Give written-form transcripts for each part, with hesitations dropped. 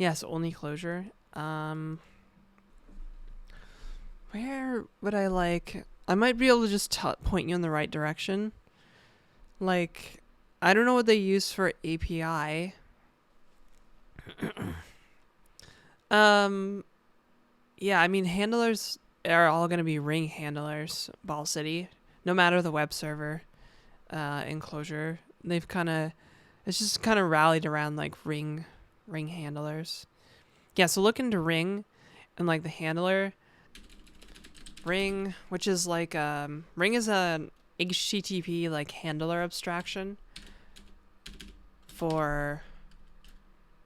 Yes, only Clojure. Where would I like... I might be able to just point you in the right direction. Like, I don't know what they use for API. Yeah, I mean, handlers are all going to be ring handlers, Ball City, no matter the web server in Clojure. They've kind of... It's just kind of rallied around, like, ring handlers. Yeah, so look into ring and, like, the handler... Ring, which is like Ring is a HTTP like handler abstraction for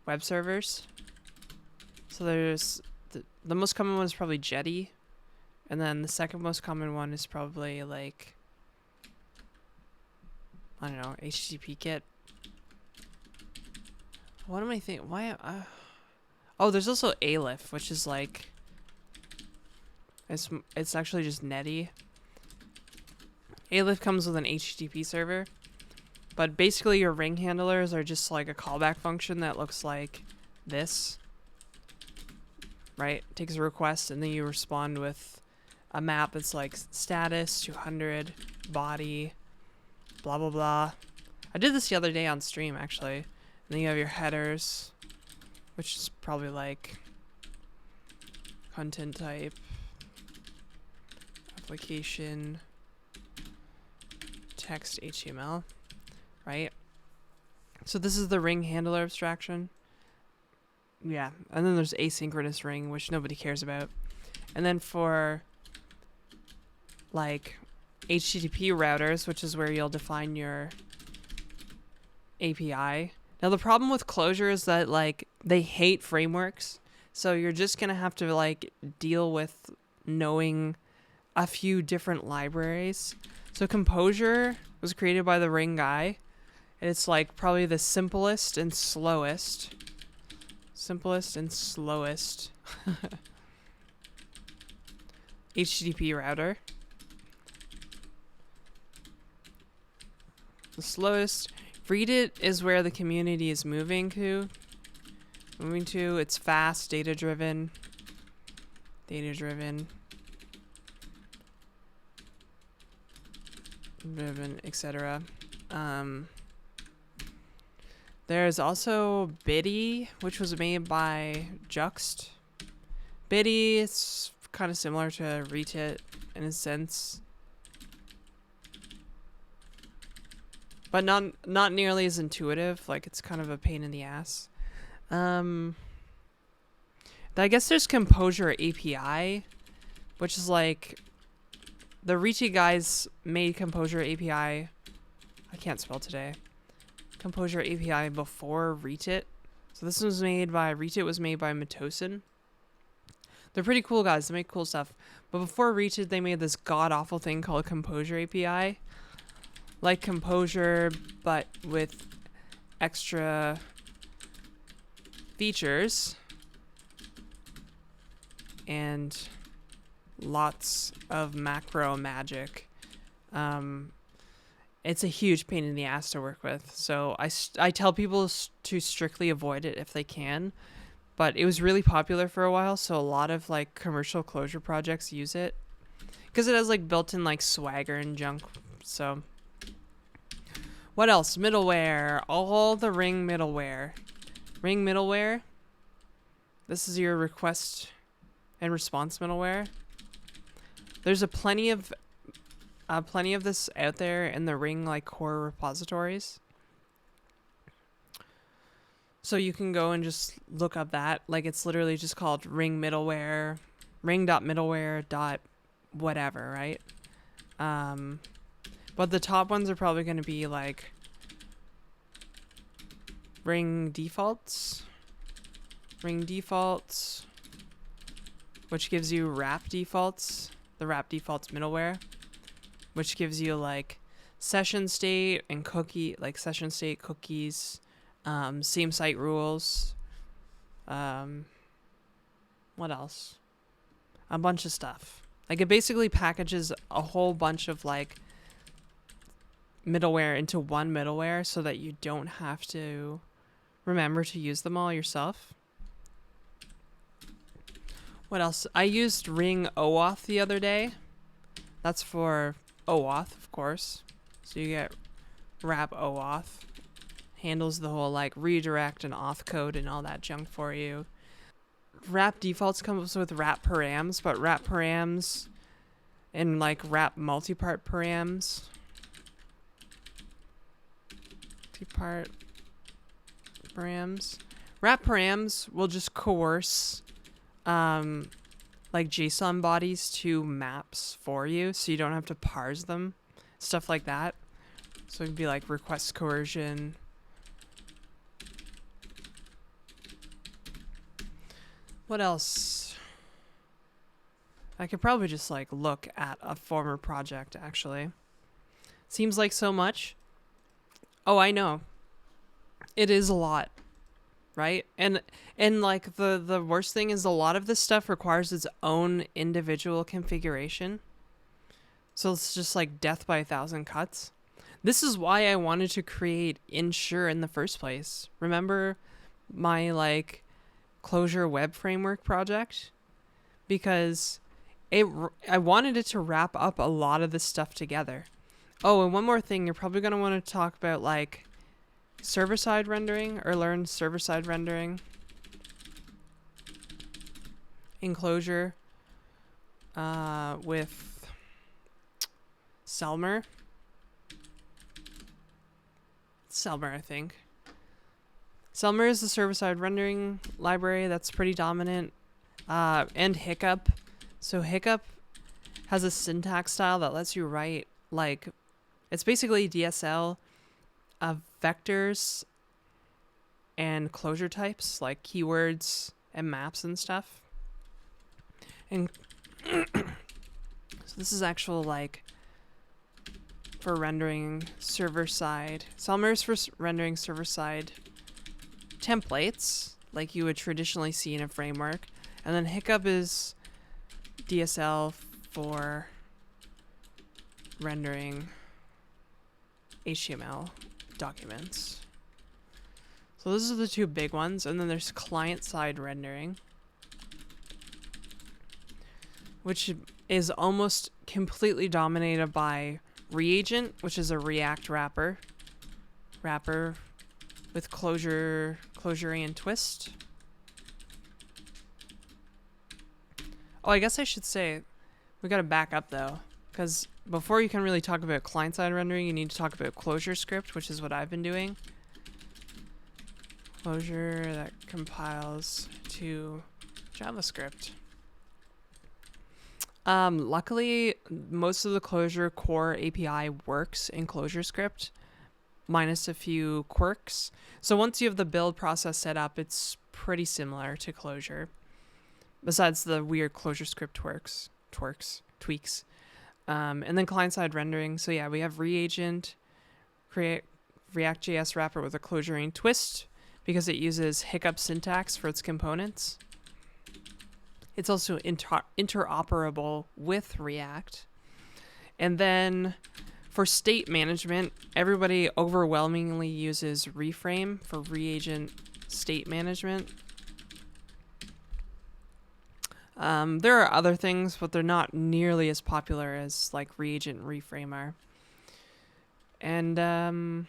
web servers. So there's the most common one is probably Jetty, and then the second most common one is probably like, I don't know, HTTP kit. What am I thinking? Why? Oh, there's also Aleph, which is like... It's actually just Netty. Aleph comes with an HTTP server, but basically your ring handlers are just like a callback function that looks like this, right? It takes a request and then you respond with a map that's like status 200 body blah blah blah. I did this the other day on stream actually. And then you have your headers, which is probably like content type, application, text, HTML, right? So this is the ring handler abstraction. Yeah, and then there's asynchronous ring, which nobody cares about. And then for like HTTP routers, which is where you'll define your API. Now the problem with Clojure is that like they hate frameworks, so you're just gonna have to like deal with knowing a few different libraries. So Composure was created by the Ring guy. And it's like probably the simplest and slowest. HTTP router. The slowest. Read it is where the community is moving to. It's fast, data-driven, etc. There's also Biddy, which was made by Juxt. Biddy is kind of similar to Retit in a sense, but not nearly as intuitive. Like it's kind of a pain in the ass. I guess there's Composure API, which is like the Retit guys made Composure API. I can't spell today. Composure API before Retit. So this was made by Retit was made by Matosin. They're pretty cool guys. They make cool stuff. But before Retit, they made this god awful thing called Composure API, like Composure but with extra features and lots of macro magic. It's a huge pain in the ass to work with. So I tell people to strictly avoid it if they can. But it was really popular for a while, so a lot of like commercial Clojure projects use it because it has like built-in like Swagger and junk. So what else? Middleware, all the Ring middleware. Ring middleware. This is your request and response middleware. There's plenty of this out there in the Ring like core repositories. So you can go and just look up that. Like it's literally just called Ring middleware, ring.middleware.whatever, right? But the top ones are probably going to be like Ring defaults, which gives you wrap defaults, the wrap defaults middleware, which gives you like session state and session state cookies, same site rules. What else? A bunch of stuff. Like it basically packages a whole bunch of like middleware into one middleware so that you don't have to remember to use them all yourself. What else? I used ring OAuth the other day. That's for OAuth, of course. So you get wrap OAuth. Handles the whole like redirect and auth code and all that junk for you. Wrap defaults comes with wrap params, but wrap params and like wrap multi-part params. Multi-part params. Wrap params will just coerce like JSON bodies to maps for you, so you don't have to parse them. Stuff like that. So it'd be like request coercion. What else? I could probably just like look at a former project actually. Seems like so much. Oh, I know. It is a lot. Right? And like the worst thing is a lot of this stuff requires its own individual configuration. So it's just like death by 1,000 cuts. This is why I wanted to create Ensure in the first place. Remember my like Clojure web framework project? Because I wanted it to wrap up a lot of this stuff together. Oh, and one more thing, you're probably going to want to talk about like server-side rendering or learn server-side rendering in Clojure with Selmer. Selmer, I think. Selmer is the server-side rendering library that's pretty dominant. And Hiccup. So Hiccup has a syntax style that lets you write like, it's basically DSL of vectors and Clojure types like keywords and maps and stuff. And so this is actual like for rendering server side. Selmer is for rendering server side templates like you would traditionally see in a framework. And then Hiccup is DSL for rendering HTML documents. So those are the two big ones. And then there's client-side rendering, which is almost completely dominated by Reagent, which is a React wrapper with Clojurian twist. Oh, I guess I should say we got to back up though, because before you can really talk about client-side rendering, you need to talk about ClojureScript, which is what I've been doing. Clojure that compiles to JavaScript. Luckily, most of the Clojure core API works in ClojureScript, minus a few quirks. So once you have the build process set up, it's pretty similar to Clojure, besides the weird ClojureScript tweaks. And then client-side rendering. So yeah, we have Reagent, create React.js wrapper with a Clojurian twist because it uses Hiccup syntax for its components. It's also interoperable with React. And then for state management, everybody overwhelmingly uses Reframe for Reagent state management. There are other things, but they're not nearly as popular as like Reagent and Reframe are. And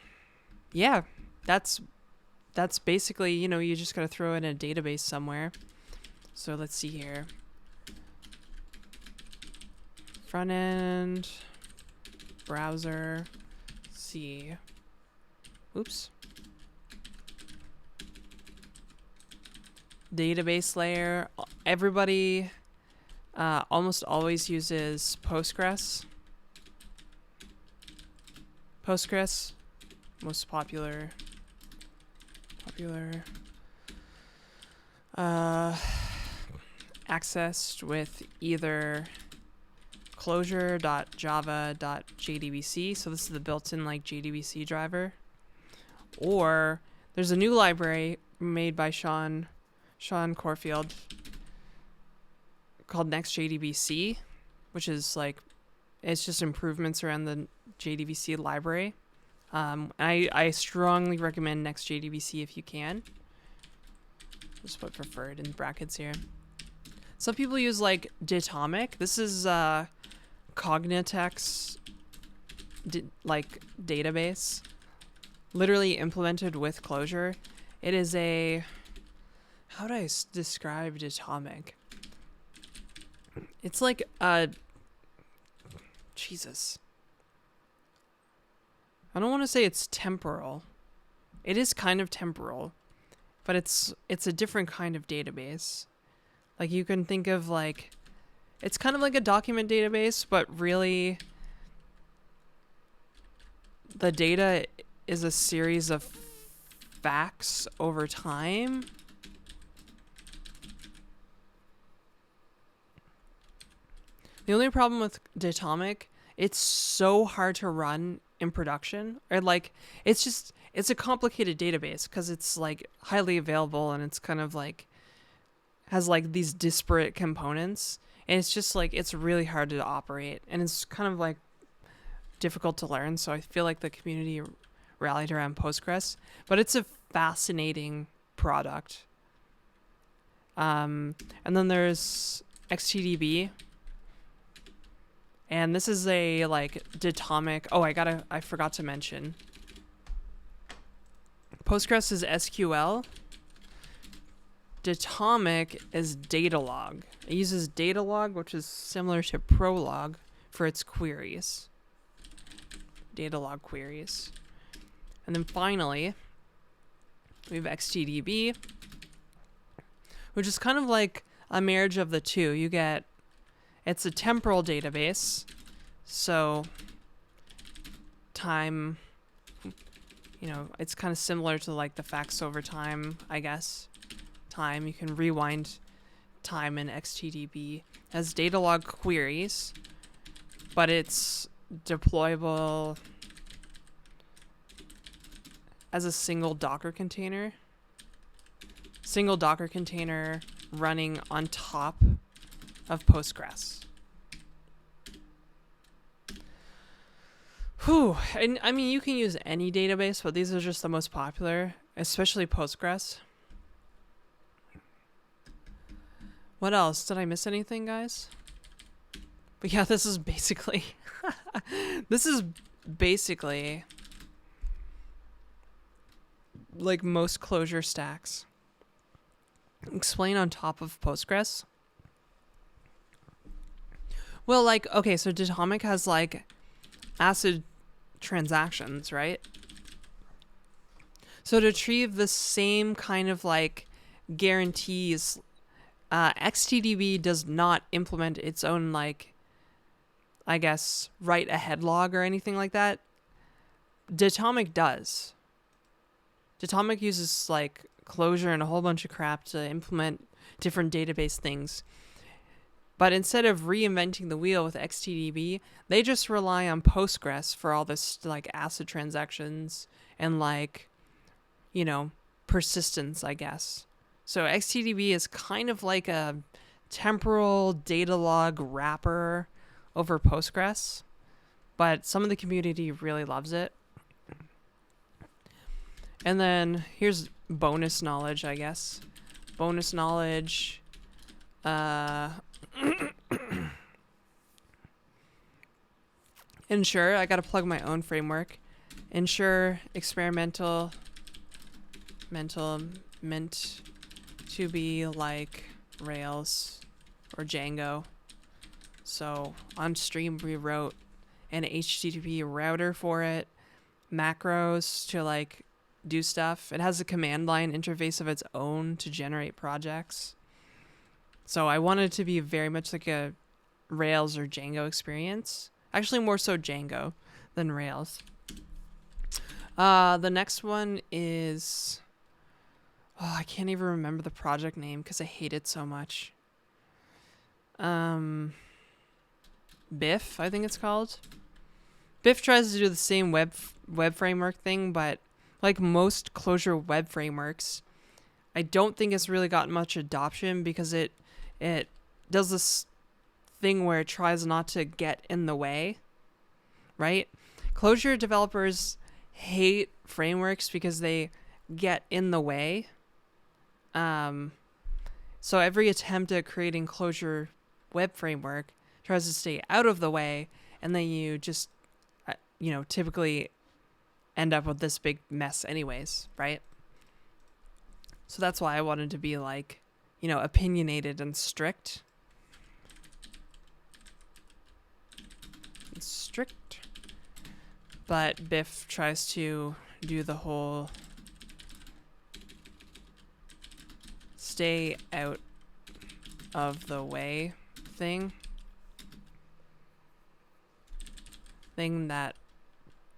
yeah, that's basically, you know, you just gotta throw in a database somewhere. So let's see here. Front end, browser, see. Oops. Database layer. Everybody almost always uses Postgres. Postgres, most popular. Accessed with either clojure.java.jdbc, so this is the built-in like JDBC driver, or there's a new library made by Sean Corfield called NextJDBC, which is like, it's just improvements around the JDBC library. I strongly recommend NextJDBC if you can. Just put preferred in brackets here. Some people use like Datomic. This is Cognitex like database, literally implemented with Clojure. It is a, how do I describe Datomic? It's like a, Jesus. I don't want to say it's temporal. It is kind of temporal, but it's a different kind of database. Like you can think of like, it's kind of like a document database, but really the data is a series of facts over time. The only problem with Datomic, it's so hard to run in production. Or like, it's a complicated database because it's like highly available and it's kind of like, has like these disparate components. And it's just like, it's really hard to operate. And it's kind of like difficult to learn. So I feel like the community rallied around Postgres. But it's a fascinating product. And then there's XTDB. And this is a like Datomic. Oh, I forgot to mention. Postgres is SQL. Datomic is Datalog. It uses Datalog, which is similar to Prolog for its queries. Datalog queries. And then finally, we have XTDB, which is kind of like a marriage of the two. You get, it's a temporal database, so time, you know, it's kind of similar to like the facts over time, I guess. Time, you can rewind time in XTDB. It has Datalog queries, but it's deployable as a single Docker container. Single Docker container running on top of Postgres. Whew. And I mean, you can use any database, but these are just the most popular, especially Postgres. What else? Did I miss anything, guys? But yeah, this is basically like most Clojure stacks. Explain on top of Postgres. Well, like, okay, so Datomic has like ACID transactions, right? So to achieve the same kind of like guarantees, XTDB does not implement its own like, I guess, write ahead log or anything like that. Datomic does. Datomic uses like Clojure and a whole bunch of crap to implement different database things. But instead of reinventing the wheel with XTDB, they just rely on Postgres for all this like ACID transactions and like, you know, persistence, I guess. So XTDB is kind of like a temporal data log wrapper over Postgres, but some of the community really loves it. And then here's bonus knowledge, I guess. Bonus knowledge. Ensure, I gotta plug my own framework. Ensure experimental meant to be like Rails or Django. So on stream we wrote an HTTP router for it, macros to like do stuff. It has a command line interface of its own to generate projects. So I wanted it to be very much like a Rails or Django experience. Actually, more so Django than Rails. The next one is... Oh, I can't even remember the project name because I hate it so much. Biff, I think it's called. Biff tries to do the same web framework thing, but like most Clojure web frameworks, I don't think it's really gotten much adoption because it does this thing where it tries not to get in the way, right? Clojure developers hate frameworks because they get in the way. So every attempt at creating Clojure web framework tries to stay out of the way, and then you just, typically end up with this big mess anyways, right? So that's why I wanted to be like, opinionated and strict. But Biff tries to do the whole stay out of the way thing that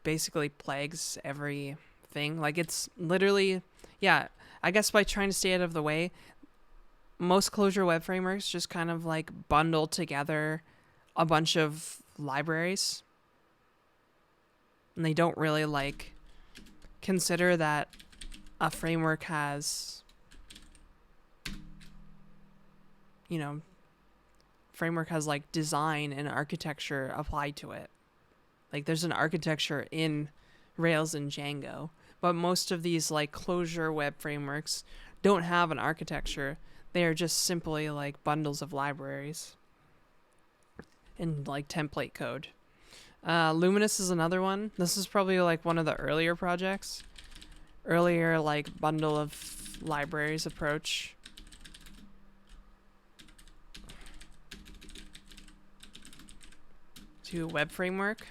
basically plagues everything. Like, it's literally, yeah, I guess by trying to stay out of the way, most Clojure web frameworks just kind of like bundle together a bunch of libraries, and they don't really like consider that a framework has, like design and architecture applied to it. Like, there's an architecture in Rails and Django, but most of these like Clojure web frameworks don't have an architecture. They are just simply like bundles of libraries and like template code. Luminous is another one. This is probably like one of the earlier projects. Earlier like bundle of libraries approach. To a web framework.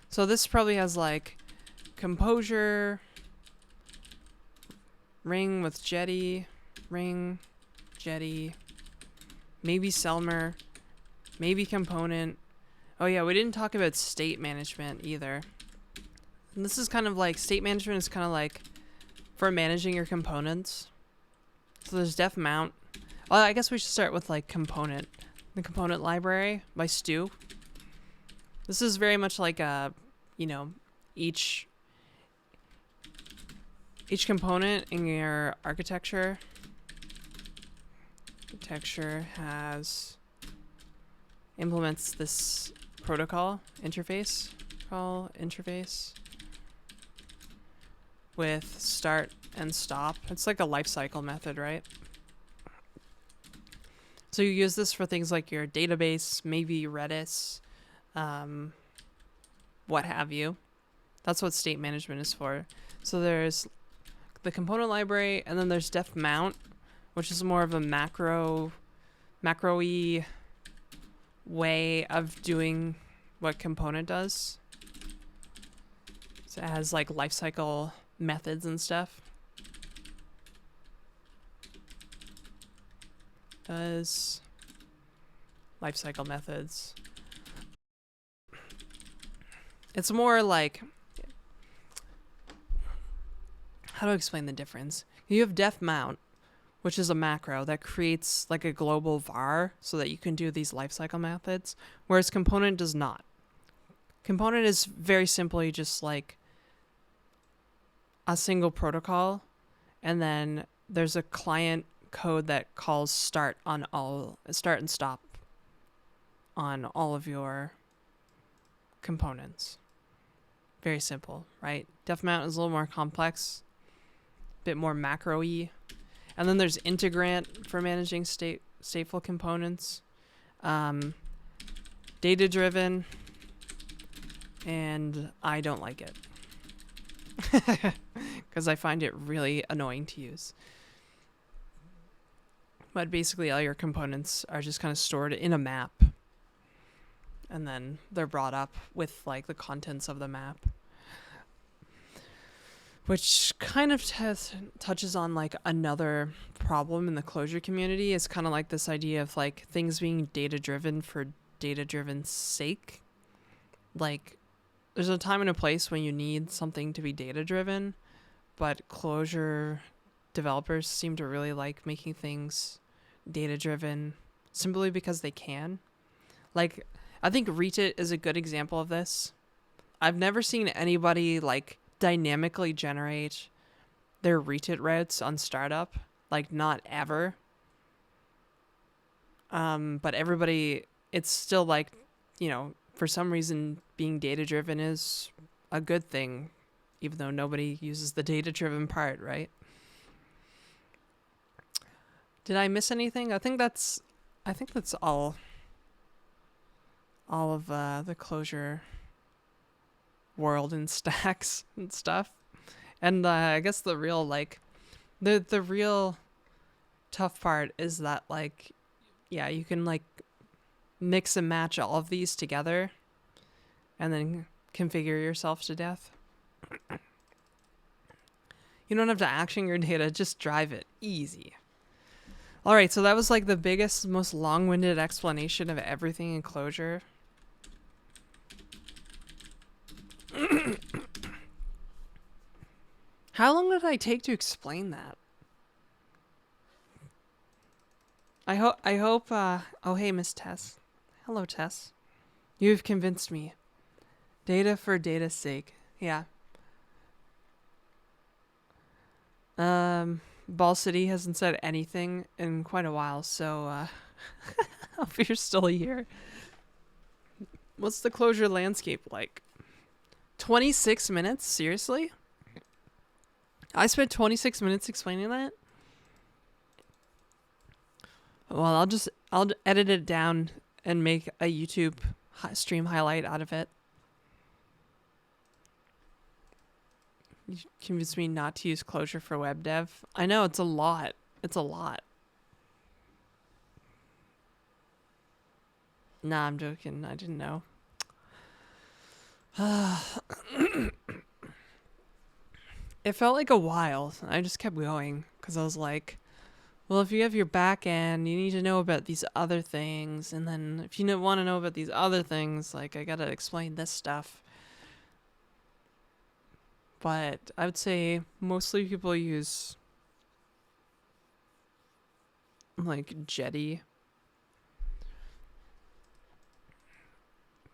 So this probably has like Composure, Ring with Jetty, Ring, Jetty, maybe Selmer, maybe Component. Oh yeah, we didn't talk about state management either. And this is kind of like, state management is kind of like for managing your components. So there's def mount. Well, I guess we should start with like component. The component library by Stu. This is very much like a, each component in your architecture implements this protocol interface, with start and stop. It's like a lifecycle method, right? So you use this for things like your database, maybe Redis, what have you. That's what state management is for. So there's the component library, and then there's def mount, which is more of a macro-y way of doing what component does. So it has like lifecycle methods and stuff. Does lifecycle methods. It's more like, how to explain the difference? You have def mount, which is a macro that creates like a global var so that you can do these lifecycle methods, whereas component does not. Component is very simply just like a single protocol, and then there's a client code that calls start and stop on all of your components. Very simple, right? Def mount is a little more complex, a bit more macro-y. And then there's integrant for managing stateful components, data-driven, and I don't like it because I find it really annoying to use. But basically all your components are just kind of stored in a map, and then they're brought up with like the contents of the map, which kind of touches on like another problem in the Clojure community. Is kind of like this idea of like things being data driven for data driven sake. Like, there's a time and a place when you need something to be data driven, but Clojure developers seem to really like making things data driven simply because they can. Like, I think Retit is a good example of this. I've never seen anybody like dynamically generate their Retit routes on startup, like not ever. But everybody, it's still like, for some reason being data driven is a good thing, even though nobody uses the data driven part, right? Did I miss anything? I think that's all of the Clojure world and stacks and stuff. And I guess the real the real tough part is that yeah, you can mix and match all of these together and then configure yourself to death. You don't have to action your data, just drive it. Easy. All right, so that was the biggest, most long-winded explanation of everything in Clojure. How long did I take to explain that? I hope, oh hey, Miss Tess. Hello, Tess. You've convinced me. Data for data's sake. Yeah. Ball City hasn't said anything in quite a while, so I hope you're still here. What's the Clojure landscape like? 26 minutes? Seriously? I spent 26 minutes explaining that? Well, I'll edit it down and make a YouTube stream highlight out of it. You convinced me not to use Clojure for web dev. I know, it's a lot. It's a lot. Nah, I'm joking. I didn't know. It felt like a while. I just kept going because I was like, well, if you have your back end, you need to know about these other things. And then if you want to know about these other things, I got to explain this stuff. But I would say mostly people use Jetty.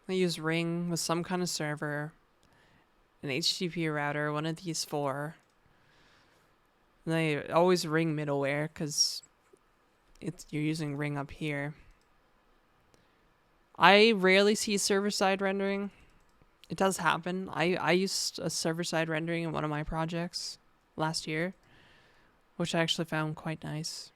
They use Ring with some kind of server, an HTTP router, one of these four. And they always Ring middleware because you're using Ring up here. I rarely see server-side rendering. It does happen. I used a server-side rendering in one of my projects last year, which I actually found quite nice.